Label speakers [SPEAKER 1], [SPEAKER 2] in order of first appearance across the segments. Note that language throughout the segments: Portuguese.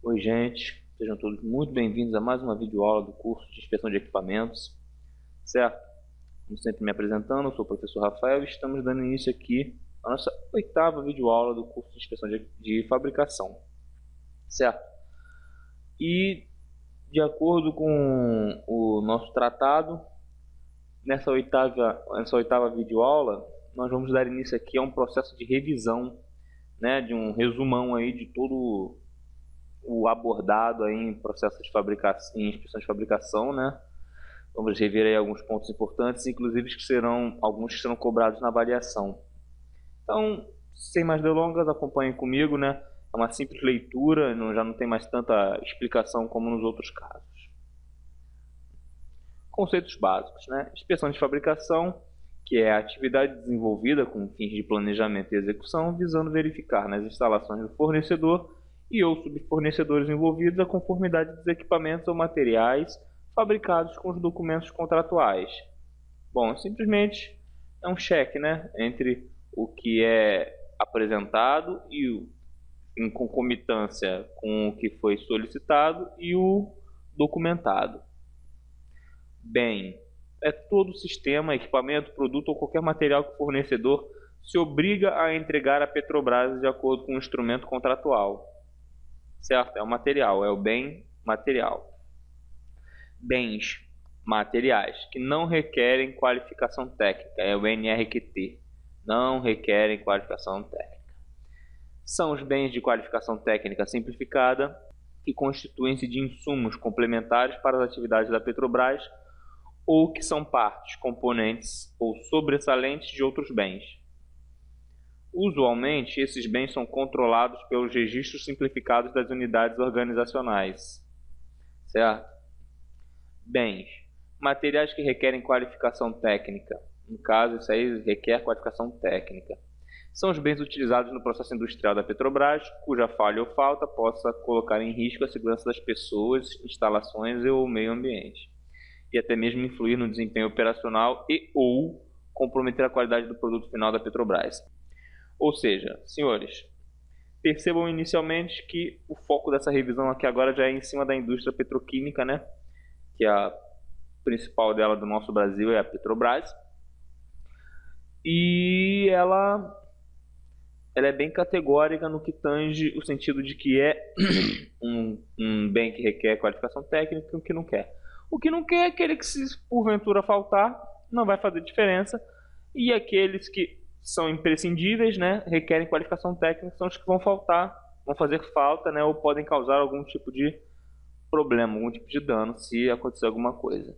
[SPEAKER 1] Oi, gente, sejam todos muito bem-vindos a mais uma videoaula do curso de inspeção de equipamentos, certo? Como sempre me apresentando, eu sou o professor Rafael e estamos dando início aqui à nossa oitava videoaula do curso de inspeção de fabricação, certo? E, de acordo com o nosso tratado, nessa oitava videoaula, nós vamos dar início aqui a um processo de revisão, né, de um resumão aí de todo o abordado aí em processo de fabricação, em inspeção de fabricação, né? Vamos rever aí alguns pontos importantes, inclusive alguns que serão cobrados na avaliação. Então, sem mais delongas, acompanhem comigo, né? É uma simples leitura, já não tem mais tanta explicação como nos outros casos. Conceitos básicos, né? Inspeção de fabricação, que é a atividade desenvolvida com fins de planejamento e execução, visando verificar nas instalações do fornecedor e ou subfornecedores envolvidos a conformidade dos equipamentos ou materiais fabricados com os documentos contratuais. Bom, simplesmente é um cheque, né, entre o que é apresentado e em concomitância com o que foi solicitado e o documentado. Bem, é todo sistema, equipamento, produto ou qualquer material que o fornecedor se obriga a entregar à Petrobras de acordo com o instrumento contratual. Certo? É o material, é o bem material. Bens materiais que não requerem qualificação técnica, é o NRQT, não requerem qualificação técnica. São os bens de qualificação técnica simplificada, que constituem-se de insumos complementares para as atividades da Petrobras ou que são partes, componentes ou sobressalentes de outros bens. Usualmente, esses bens são controlados pelos registros simplificados das unidades organizacionais. Certo? Bens. Materiais que requerem qualificação técnica. No caso, isso aí requer qualificação técnica. São os bens utilizados no processo industrial da Petrobras, cuja falha ou falta possa colocar em risco a segurança das pessoas, instalações ou o meio ambiente. E até mesmo influir no desempenho operacional e ou comprometer a qualidade do produto final da Petrobras. Ou seja, senhores, percebam inicialmente que o foco dessa revisão aqui agora já é em cima da indústria petroquímica, né? Que a principal dela do nosso Brasil é a Petrobras. E ela é bem categórica no que tange o sentido de que é um bem que requer qualificação técnica e o que não quer. O que não quer é aquele que, se porventura faltar, não vai fazer diferença. E aqueles que são imprescindíveis, né, requerem qualificação técnica, são os que vão faltar, vão fazer falta, né, ou podem causar algum tipo de problema, algum tipo de dano se acontecer alguma coisa.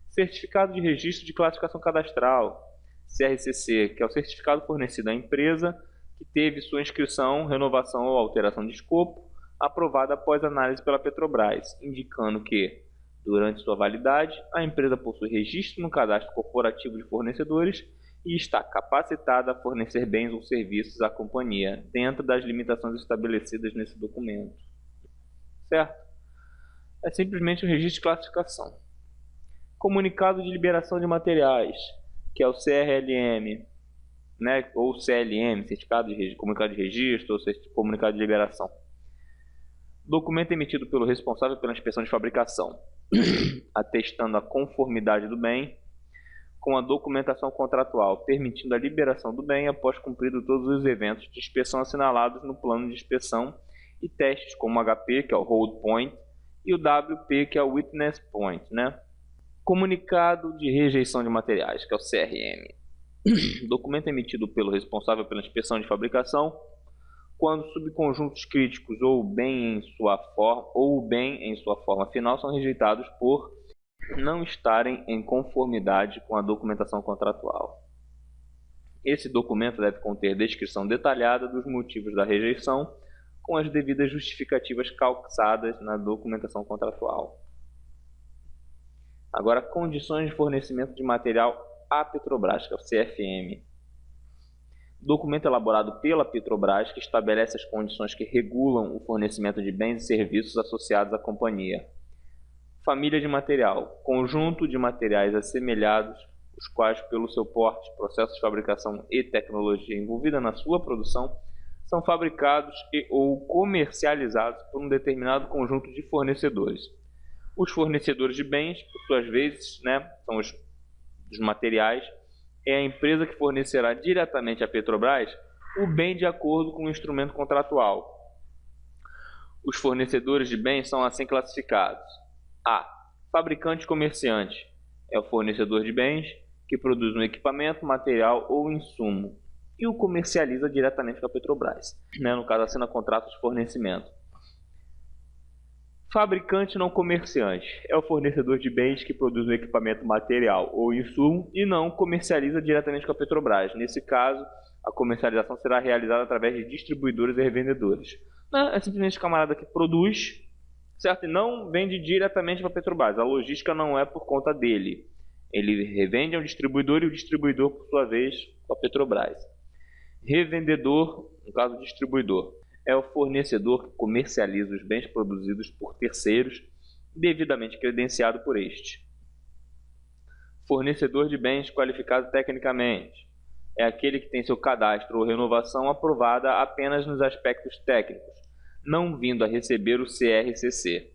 [SPEAKER 1] Certificado de Registro de Classificação Cadastral, CRCC, que é o certificado fornecido à empresa que teve sua inscrição, renovação ou alteração de escopo aprovada após análise pela Petrobras, indicando que, durante sua validade, a empresa possui registro no cadastro corporativo de fornecedores e está capacitada a fornecer bens ou serviços à companhia, dentro das limitações estabelecidas nesse documento. Certo? É simplesmente um registro de classificação. Comunicado de Liberação de Materiais, que é o CRLM, né, ou CLM, Certificado de Comunicado de Registro ou Comunicado de Liberação. Documento emitido pelo responsável pela inspeção de fabricação, atestando a conformidade do bem com a documentação contratual, permitindo a liberação do bem após cumprido todos os eventos de inspeção assinalados no plano de inspeção e testes como o HP, que é o Hold Point, e o WP, que é o Witness Point, né? Comunicado de Rejeição de Materiais, que é o CRM. Documento emitido pelo responsável pela inspeção de fabricação, quando subconjuntos críticos ou o bem em sua forma final são rejeitados por não estarem em conformidade com a documentação contratual. Esse documento deve conter descrição detalhada dos motivos da rejeição, com as devidas justificativas calçadas na documentação contratual. Agora, condições de fornecimento de material à Petrobras, que é o CFM. Documento elaborado pela Petrobras que estabelece as condições que regulam o fornecimento de bens e serviços associados à companhia. Família de material, conjunto de materiais assemelhados, os quais, pelo seu porte, processo de fabricação e tecnologia envolvida na sua produção, são fabricados ou comercializados por um determinado conjunto de fornecedores. Os fornecedores de bens, por suas vezes, são os materiais, é a empresa que fornecerá diretamente à Petrobras o bem de acordo com o instrumento contratual. Os fornecedores de bens são assim classificados: A. Fabricante comerciante é o fornecedor de bens que produz um equipamento, material ou insumo e o comercializa diretamente com a Petrobras, no caso assina contrato de fornecimento. Fabricante não comerciante é o fornecedor de bens que produz um equipamento, material ou insumo e não comercializa diretamente com a Petrobras. Nesse caso, a comercialização será realizada através de distribuidores e revendedores. É simplesmente o camarada que produz, certo? E não vende diretamente para a Petrobras. A logística não é por conta dele. Ele revende a um distribuidor e o distribuidor, por sua vez, com a Petrobras. Revendedor, no caso distribuidor, é o fornecedor que comercializa os bens produzidos por terceiros, devidamente credenciado por este. Fornecedor de bens qualificado tecnicamente é aquele que tem seu cadastro ou renovação aprovada apenas nos aspectos técnicos, não vindo a receber o CRCC.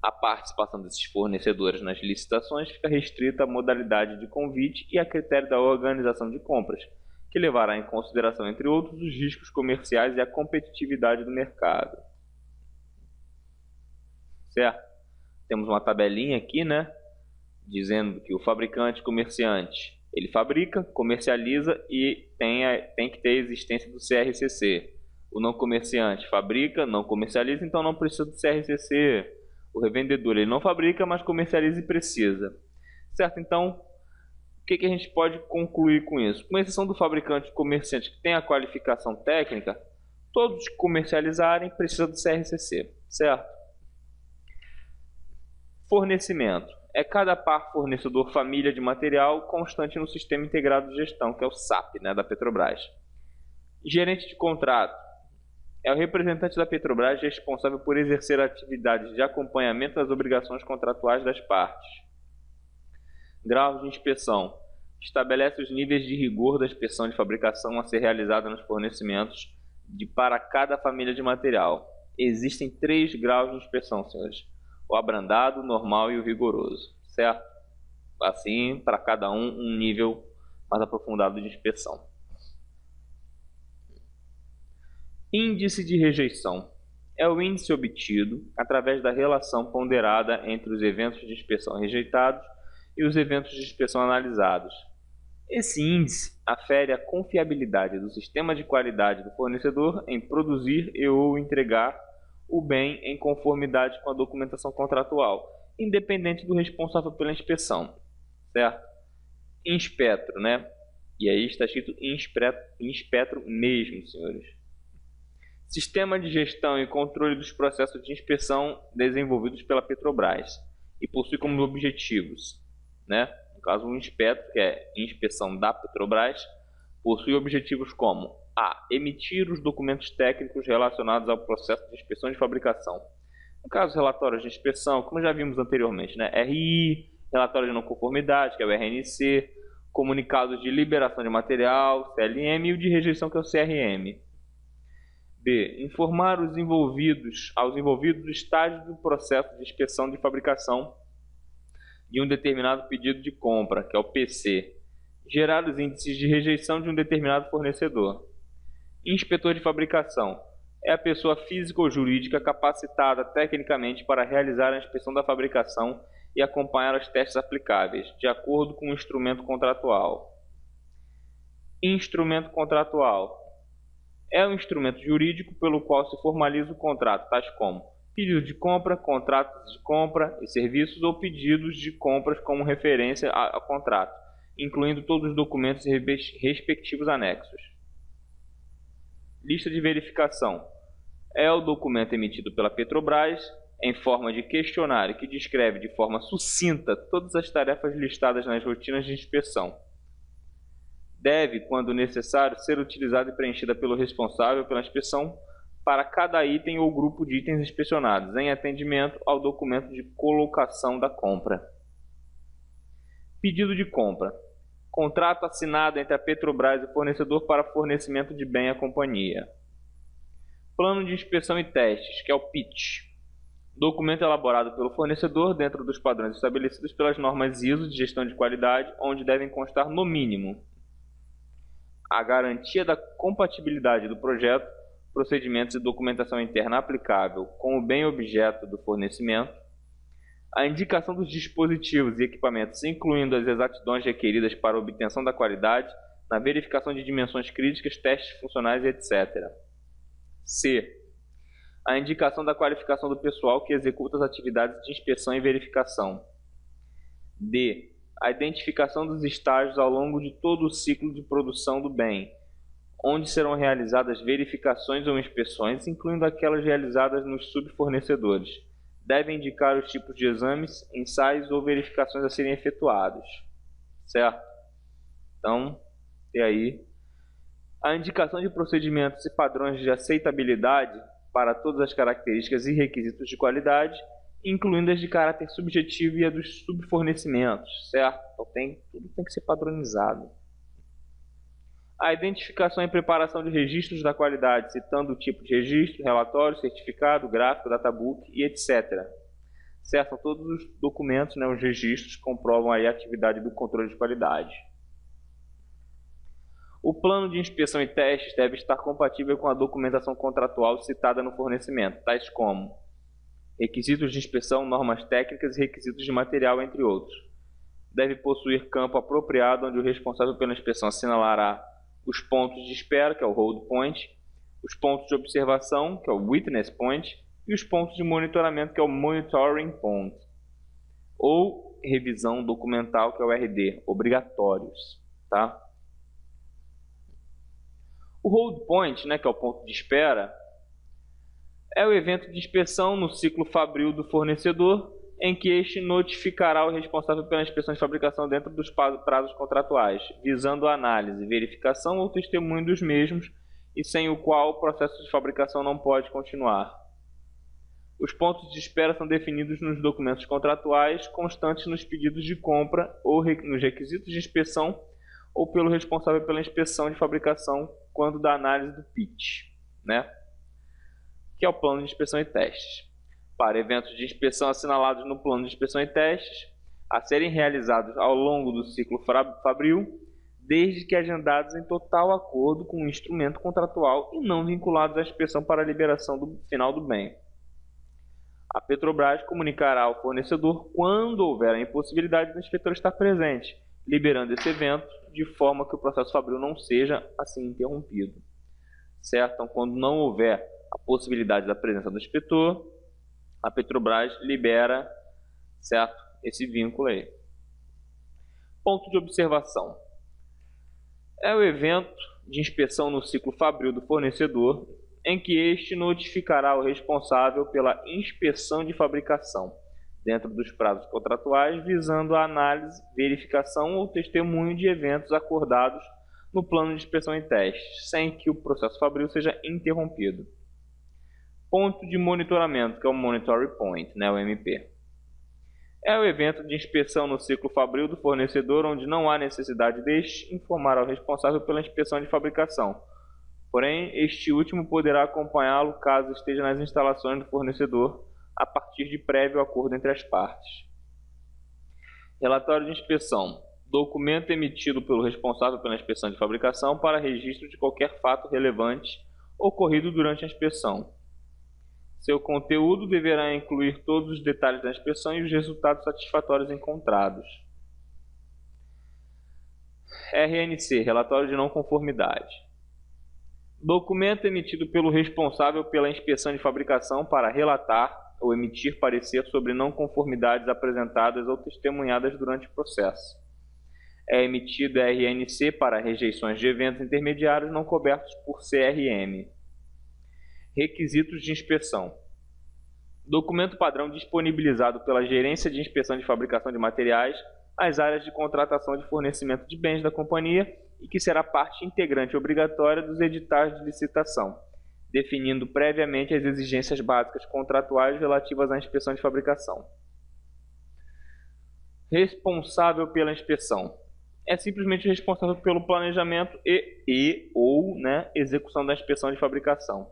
[SPEAKER 1] A participação desses fornecedores nas licitações fica restrita à modalidade de convite e a critério da organização de compras, que levará em consideração, entre outros, os riscos comerciais e a competitividade do mercado. Certo? Temos uma tabelinha aqui, dizendo que o fabricante comerciante, ele fabrica, comercializa e tem que ter a existência do CRCC. O não comerciante fabrica, não comercializa, então não precisa do CRCC. O revendedor, ele não fabrica, mas comercializa e precisa. Certo? Então, o que a gente pode concluir com isso? Com exceção do fabricante e comerciante que tem a qualificação técnica, todos que comercializarem precisam do CRCC, certo? Fornecimento. É cada par fornecedor família de material constante no Sistema Integrado de Gestão, que é o SAP, da Petrobras. Gerente de contrato. É o representante da Petrobras responsável por exercer atividades de acompanhamento das obrigações contratuais das partes. Graus de inspeção. Estabelece os níveis de rigor da inspeção de fabricação a ser realizada nos fornecimentos para cada família de material. Existem 3 graus de inspeção, senhores: o abrandado, o normal e o rigoroso, certo? Assim, para cada um nível mais aprofundado de inspeção. Índice de rejeição. É o índice obtido através da relação ponderada entre os eventos de inspeção rejeitados e os eventos de inspeção analisados. Esse índice afere a confiabilidade do sistema de qualidade do fornecedor em produzir e ou entregar o bem em conformidade com a documentação contratual, independente do responsável pela inspeção, certo? Inspetro, E aí está escrito inspetro mesmo, senhores. Sistema de gestão e controle dos processos de inspeção desenvolvidos pela Petrobras e possui como objetivos, no caso, o inspetro, que é inspeção da Petrobras, possui objetivos como: A. Emitir os documentos técnicos relacionados ao processo de inspeção de fabricação. No caso, relatórios de inspeção, como já vimos anteriormente, RI, relatório de não conformidade, que é o RNC, comunicados de liberação de material, CLM, e o de rejeição, que é o CRM. B. Informar aos envolvidos do estágio do processo de inspeção de fabricação de um determinado pedido de compra, que é o PC. Gerar os índices de rejeição de um determinado fornecedor. Inspetor de fabricação. É a pessoa física ou jurídica capacitada tecnicamente para realizar a inspeção da fabricação e acompanhar os testes aplicáveis, de acordo com o instrumento contratual. Instrumento contratual. É um instrumento jurídico pelo qual se formaliza o contrato, tais como pedido de compra, contratos de compra e serviços ou pedidos de compras como referência ao contrato, incluindo todos os documentos e respectivos anexos. Lista de verificação. É o documento emitido pela Petrobras em forma de questionário que descreve de forma sucinta todas as tarefas listadas nas rotinas de inspeção. Deve, quando necessário, ser utilizada e preenchida pelo responsável pela inspeção para cada item ou grupo de itens inspecionados, em atendimento ao documento de colocação da compra. Pedido de compra. Contrato assinado entre a Petrobras e o fornecedor para fornecimento de bem à companhia. Plano de inspeção e testes, que é o PIT. Documento elaborado pelo fornecedor dentro dos padrões estabelecidos pelas normas ISO de gestão de qualidade, onde devem constar, no mínimo, a garantia da compatibilidade do projeto, procedimentos e documentação interna aplicável com o bem objeto do fornecimento, a indicação dos dispositivos e equipamentos, incluindo as exatidões requeridas para a obtenção da qualidade, na verificação de dimensões críticas, testes funcionais, etc. C. A indicação da qualificação do pessoal que executa as atividades de inspeção e verificação. D. A identificação dos estágios ao longo de todo o ciclo de produção do bem, onde serão realizadas verificações ou inspeções, incluindo aquelas realizadas nos subfornecedores. Deve indicar os tipos de exames, ensaios ou verificações a serem efetuados. Certo? Então, e aí? A indicação de procedimentos e padrões de aceitabilidade para todas as características e requisitos de qualidade, incluindo as de caráter subjetivo e a dos subfornecimentos, certo? Então tudo tem que ser padronizado. A identificação e preparação de registros da qualidade, citando o tipo de registro, relatório, certificado, gráfico, databook e etc. Certo? São todos os documentos, né, os registros que comprovam aí a atividade do controle de qualidade. O plano de inspeção e testes deve estar compatível com a documentação contratual citada no fornecimento, tais como requisitos de inspeção, normas técnicas e requisitos de material, entre outros. Deve possuir campo apropriado onde o responsável pela inspeção assinalará os pontos de espera, que é o hold point, os pontos de observação, que é o witness point, e os pontos de monitoramento, que é o monitoring point, ou revisão documental, que é o RD, obrigatórios, tá? O hold point, né, que é o ponto de espera, é o evento de inspeção no ciclo fabril do fornecedor, em que este notificará o responsável pela inspeção de fabricação dentro dos prazos contratuais, visando a análise, verificação ou testemunho dos mesmos, e sem o qual o processo de fabricação não pode continuar. Os pontos de espera são definidos nos documentos contratuais, constantes nos pedidos de compra ou nos requisitos de inspeção, ou pelo responsável pela inspeção de fabricação quando da análise do PIT, né? Que é o plano de inspeção e testes. Para eventos de inspeção assinalados no plano de inspeção e testes, a serem realizados ao longo do ciclo fabril, desde que agendados em total acordo com o instrumento contratual e não vinculados à inspeção para a liberação do final do bem. A Petrobras comunicará ao fornecedor quando houver a impossibilidade do inspetor estar presente, liberando esse evento de forma que o processo fabril não seja assim interrompido. Certo? Então, quando não houver a possibilidade da presença do inspetor, a Petrobras libera, certo, esse vínculo aí. Ponto de observação. É o evento de inspeção no ciclo fabril do fornecedor, em que este notificará o responsável pela inspeção de fabricação, dentro dos prazos contratuais, visando a análise, verificação ou testemunho de eventos acordados no plano de inspeção e testes, sem que o processo fabril seja interrompido. Ponto de monitoramento, que é o Monitoring Point, né, o MP. É o evento de inspeção no ciclo fabril do fornecedor, onde não há necessidade deste informar ao responsável pela inspeção de fabricação. Porém, este último poderá acompanhá-lo caso esteja nas instalações do fornecedor, a partir de prévio acordo entre as partes. Relatório de inspeção. Documento emitido pelo responsável pela inspeção de fabricação para registro de qualquer fato relevante ocorrido durante a inspeção. Seu conteúdo deverá incluir todos os detalhes da inspeção e os resultados satisfatórios encontrados. RNC, Relatório de Não Conformidade. Documento emitido pelo responsável pela inspeção de fabricação para relatar ou emitir parecer sobre não conformidades apresentadas ou testemunhadas durante o processo. É emitido RNC para rejeições de eventos intermediários não cobertos por CRM. Requisitos de inspeção. Documento padrão disponibilizado pela Gerência de Inspeção de Fabricação de Materiais às áreas de contratação de fornecimento de bens da companhia e que será parte integrante obrigatória dos editais de licitação, definindo previamente as exigências básicas contratuais relativas à inspeção de fabricação. Responsável pela inspeção. É simplesmente responsável pelo planejamento ou execução da inspeção de fabricação.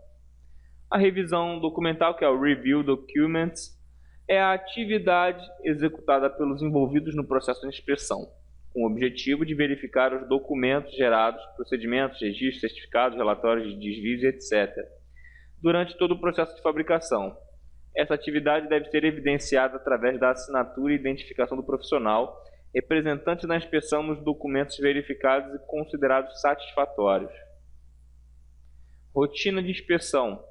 [SPEAKER 1] A revisão documental, que é o Review Documents, é a atividade executada pelos envolvidos no processo de inspeção, com o objetivo de verificar os documentos gerados, procedimentos, registros, certificados, relatórios de desvios, etc., durante todo o processo de fabricação. Essa atividade deve ser evidenciada através da assinatura e identificação do profissional, representante da inspeção nos documentos verificados e considerados satisfatórios. Rotina de inspeção.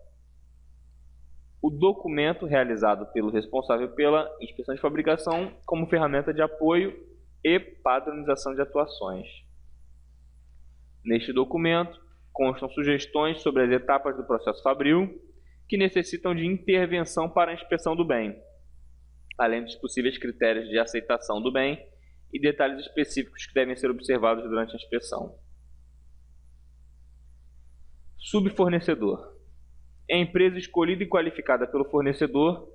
[SPEAKER 1] O documento realizado pelo responsável pela inspeção de fabricação como ferramenta de apoio e padronização de atuações. Neste documento, constam sugestões sobre as etapas do processo fabril que necessitam de intervenção para a inspeção do bem, além dos possíveis critérios de aceitação do bem e detalhes específicos que devem ser observados durante a inspeção. Subfornecedor. É a empresa escolhida e qualificada pelo fornecedor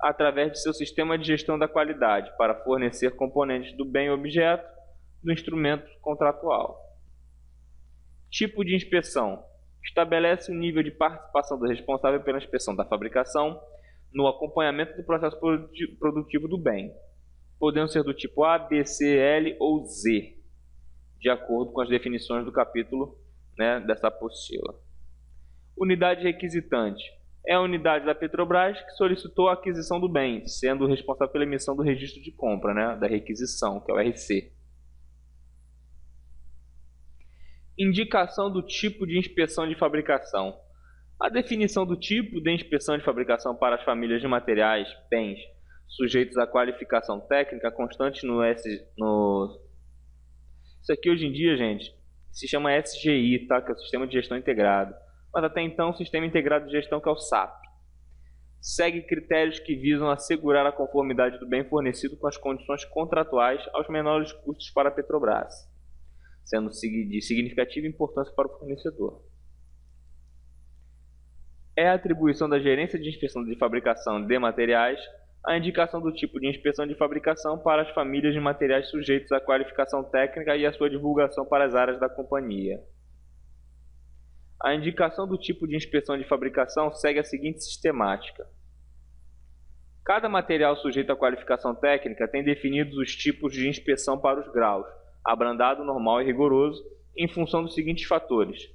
[SPEAKER 1] através de seu sistema de gestão da qualidade para fornecer componentes do bem objeto do instrumento contratual. Tipo de inspeção. Estabelece o nível de participação do responsável pela inspeção da fabricação no acompanhamento do processo produtivo do bem, podendo ser do tipo A, B, C, L ou Z, de acordo com as definições do capítulo, dessa apostila. Unidade requisitante. É a unidade da Petrobras que solicitou a aquisição do bem, sendo responsável pela emissão do registro de compra, da requisição, que é o RC. Indicação do tipo de inspeção de fabricação. A definição do tipo de inspeção de fabricação para as famílias de materiais, bens, sujeitos à qualificação técnica constante Isso aqui hoje em dia, gente, se chama SGI, tá? Que é o Sistema de Gestão Integrado. Mas até então, o Sistema Integrado de Gestão, que é o SAP. Segue critérios que visam assegurar a conformidade do bem fornecido com as condições contratuais aos menores custos para a Petrobras, sendo de significativa importância para o fornecedor. É a atribuição da Gerência de Inspeção de Fabricação de Materiais a indicação do tipo de inspeção de fabricação para as famílias de materiais sujeitos à qualificação técnica e a sua divulgação para as áreas da companhia. A indicação do tipo de inspeção de fabricação segue a seguinte sistemática. Cada material sujeito à qualificação técnica tem definidos os tipos de inspeção para os graus, abrandado, normal e rigoroso, em função dos seguintes fatores: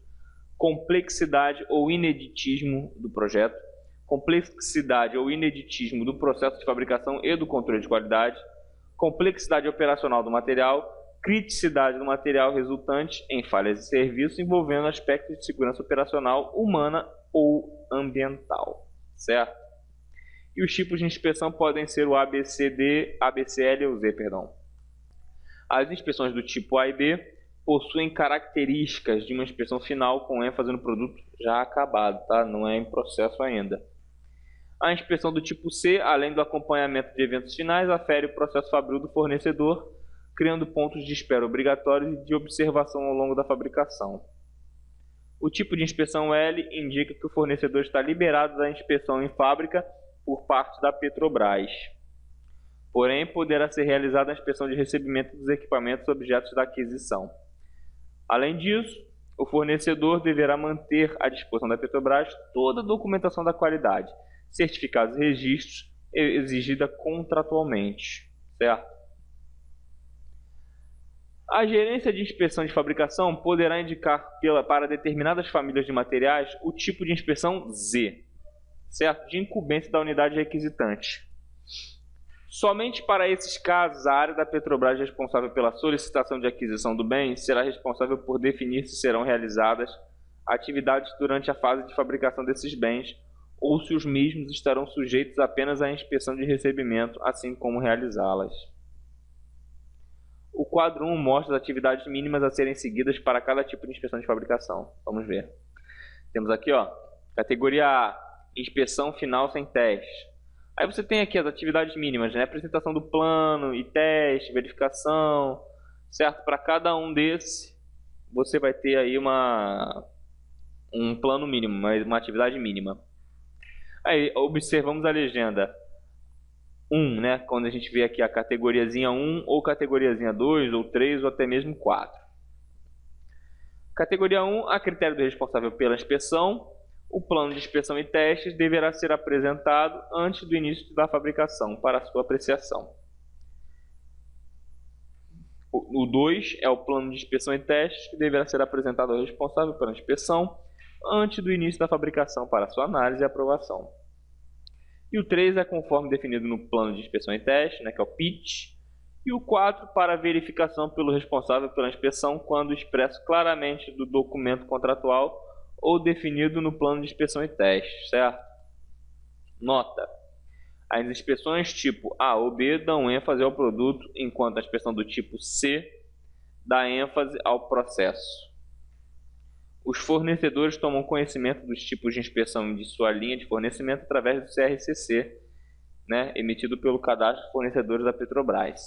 [SPEAKER 1] complexidade ou ineditismo do projeto, complexidade ou ineditismo do processo de fabricação e do controle de qualidade, complexidade operacional do material, criticidade do material resultante em falhas de serviço envolvendo aspectos de segurança operacional, humana ou ambiental, certo? E os tipos de inspeção podem ser o ABCD, ABCL ou Z, As inspeções do tipo A e B possuem características de uma inspeção final com ênfase no produto já acabado, tá? Não é em processo ainda. A inspeção do tipo C, além do acompanhamento de eventos finais, afere o processo fabril do fornecedor, criando pontos de espera obrigatórios e de observação ao longo da fabricação. O tipo de inspeção L indica que o fornecedor está liberado da inspeção em fábrica por parte da Petrobras. Porém, poderá ser realizada a inspeção de recebimento dos equipamentos objetos da aquisição. Além disso, o fornecedor deverá manter à disposição da Petrobras toda a documentação da qualidade, certificados e registros exigida contratualmente, certo? A gerência de inspeção de fabricação poderá indicar para determinadas famílias de materiais o tipo de inspeção Z, certo? De incumbência da unidade requisitante. Somente para esses casos, a área da Petrobras responsável pela solicitação de aquisição do bem será responsável por definir se serão realizadas atividades durante a fase de fabricação desses bens ou se os mesmos estarão sujeitos apenas à inspeção de recebimento, assim como realizá-las. O quadro 1 mostra as atividades mínimas a serem seguidas para cada tipo de inspeção de fabricação. Vamos ver. Temos aqui, categoria A, inspeção final sem teste. Aí você tem aqui as atividades mínimas, apresentação do plano e teste, verificação, certo? Para cada um desses, você vai ter aí um plano mínimo, uma atividade mínima. Aí observamos a legenda 1, quando a gente vê aqui a categoriazinha 1 ou categoriazinha 2 ou 3 ou até mesmo 4. Categoria 1, a critério do responsável pela inspeção, O plano de inspeção e testes deverá ser apresentado antes do início da fabricação para sua apreciação. O 2 é o plano de inspeção e testes, que deverá ser apresentado ao responsável pela inspeção antes do início da fabricação para sua análise e aprovação. E o 3 é conforme definido no plano de inspeção e teste, que é o PIT. E o 4 para verificação pelo responsável pela inspeção quando expresso claramente do documento contratual ou definido no plano de inspeção e teste, certo? Nota: as inspeções tipo A ou B dão ênfase ao produto, enquanto a inspeção do tipo C dá ênfase ao processo. Os fornecedores tomam conhecimento dos tipos de inspeção de sua linha de fornecimento através do CRCC, emitido pelo Cadastro de Fornecedores da Petrobras,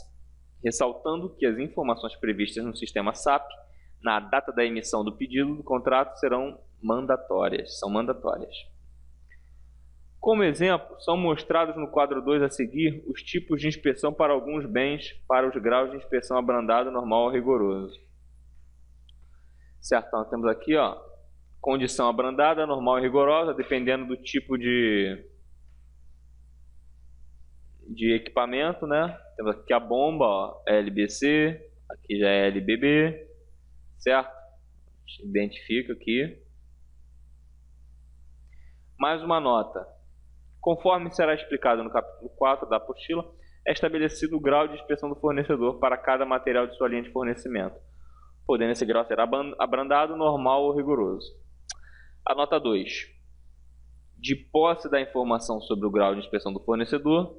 [SPEAKER 1] ressaltando que as informações previstas no sistema SAP, na data da emissão do pedido do contrato, são mandatórias. Como exemplo, são mostrados no quadro 2 a seguir os tipos de inspeção para alguns bens para os graus de inspeção abrandado, normal ou rigoroso. Certo? Então, temos aqui, condição abrandada, normal e rigorosa, dependendo do tipo de equipamento, Temos aqui a bomba, LBC, aqui já é LBB, certo? A gente identifica aqui. Mais uma nota. Conforme será explicado no capítulo 4 da apostila, é estabelecido o grau de inspeção do fornecedor para cada material de sua linha de fornecimento, podendo esse grau ser abrandado, normal ou rigoroso. A nota 2. De posse da informação sobre o grau de inspeção do fornecedor,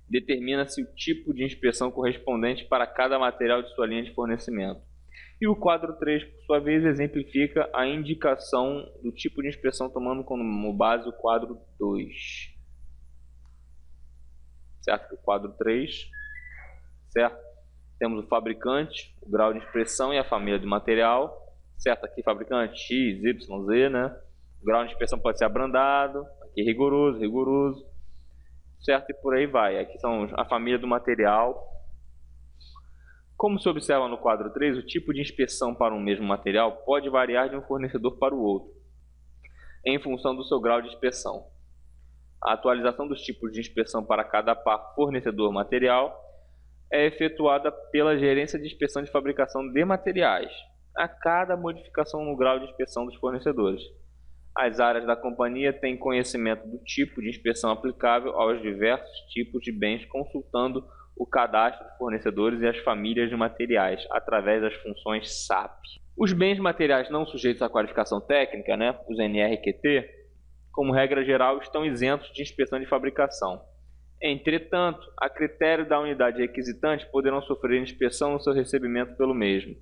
[SPEAKER 1] determina-se o tipo de inspeção correspondente para cada material de sua linha de fornecimento. E o quadro 3, por sua vez, exemplifica a indicação do tipo de inspeção, tomando como base o quadro 2. Certo? O quadro 3, certo? Temos o fabricante, o grau de inspeção e a família de material, certo? Aqui fabricante X, Y, Z, O grau de inspeção pode ser abrandado, aqui rigoroso, certo? E por aí vai. Aqui são a família do material. Como se observa no quadro 3, o tipo de inspeção para um mesmo material pode variar de um fornecedor para o outro, em função do seu grau de inspeção. A atualização dos tipos de inspeção para cada fornecedor material é efetuada pela Gerência de Inspeção de Fabricação de Materiais, a cada modificação no grau de inspeção dos fornecedores. As áreas da companhia têm conhecimento do tipo de inspeção aplicável aos diversos tipos de bens, consultando o cadastro de fornecedores e as famílias de materiais, através das funções SAP. Os bens materiais não sujeitos à qualificação técnica, os NRQT, como regra geral, estão isentos de inspeção de fabricação. Entretanto, a critério da unidade requisitante, poderão sofrer inspeção no seu recebimento pelo mesmo.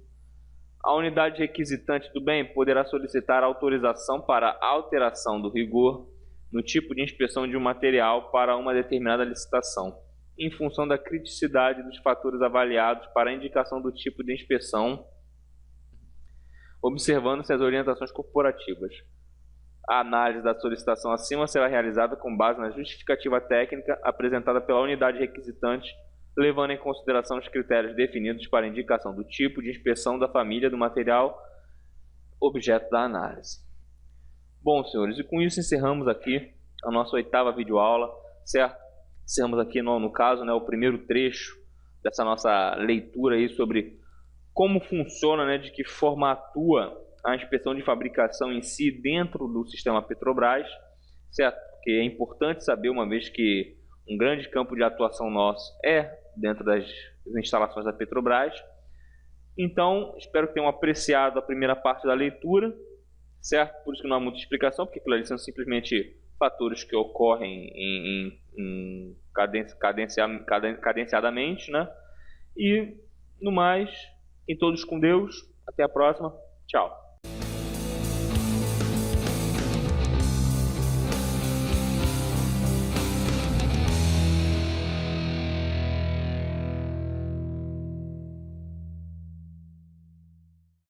[SPEAKER 1] A unidade requisitante do bem poderá solicitar autorização para alteração do rigor no tipo de inspeção de um material para uma determinada licitação, em função da criticidade dos fatores avaliados para a indicação do tipo de inspeção, observando-se as orientações corporativas. A análise da solicitação acima será realizada com base na justificativa técnica apresentada pela unidade requisitante, levando em consideração os critérios definidos para a indicação do tipo de inspeção da família do material objeto da análise. Bom, senhores, e com isso encerramos aqui a nossa 8ª videoaula, certo? Encerramos aqui, no caso, o primeiro trecho dessa nossa leitura aí sobre como funciona, de que forma atua a inspeção de fabricação em si dentro do sistema Petrobras, certo? Porque é importante saber, uma vez que um grande campo de atuação nosso é dentro das instalações da Petrobras. Então, espero que tenham apreciado a primeira parte da leitura, certo? Por isso que não há muita explicação, porque aquilo ali são simplesmente fatores que ocorrem cadenciadamente, E, no mais, em todos com Deus. Até a próxima. Tchau.